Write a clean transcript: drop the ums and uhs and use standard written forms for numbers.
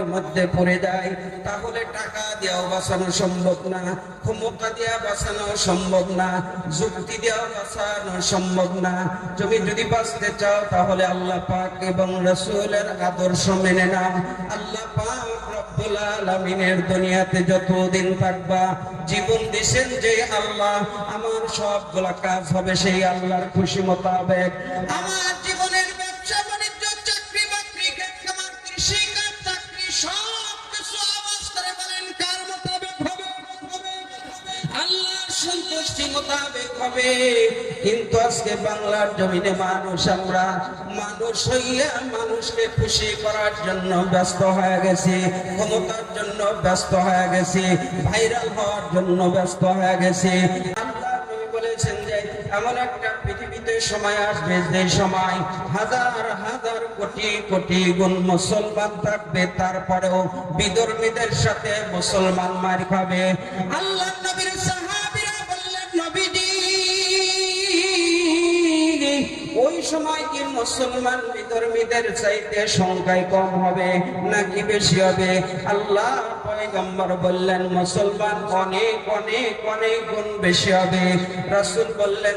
অভাবের মধ্যে পড়ে যায়, তাহলে টাকা দিয়েও বাঁচানো সম্ভব না, ক্ষমতা দিয়ে বাঁচানো সম্ভব না, যুক্তি দিয়েও বাঁচানো সম্ভব না। তুমি যদি বাঁচতে চাও তাহলে আল্লাহ পাক এবং রাসূলের আদর্শ মেনে নাও। আল্লাহ পাক রব্বুল আলামিনের দুনিয়াতে যতদিন থাকবা, জীবন দিছেন যে আল্লাহ, আমার সবগুলা কাজ হবে সেই আল্লাহর খুশি মোতাবেক। আমার জীবনের ব্যবসা বাণিজ্য, চাকরি বাকরি, ক্ষেত খামার, কৃষি কাজ, চাকরি সব কিছু আওয়াজ করে বলেন কার মোতাবেক হবে? আল্লাহর সন্তুষ্টি মোতাবেক হবে। কিন্তু আজকে বাংলার জমিনে আমরা মানুষ হইয়া মানুষকে খুশি করার জন্য ব্যস্ত হয়ে গেছি, ক্ষমতার জন্য ব্যস্ত হয়ে গেছি, ভাইরাল হওয়ার জন্য ব্যস্ত হয়ে গেছি। আল্লাহ নবী বলেছেন যে এমন একটা পৃথিবীতে সময় আসবে যে সময় হাজার হাজার কোটি কোটি গুণ মুসলমান থাকবে, তারপরেও বিধর্মীদের সাথে মুসলমান মার খাবে। আল্লাহ নবীর সাহাবীরা বললেন, নবীজি ওই সময় কি মুসলমান বিধর্মীদের চাইতে সংখ্যায় কম হবে নাকি বেশি হবে? আল্লাহ পয়গম্বর বললেন মুসলমান অনেক অনেক অনেক গুণ বেশি হবে। রাসূল বললেন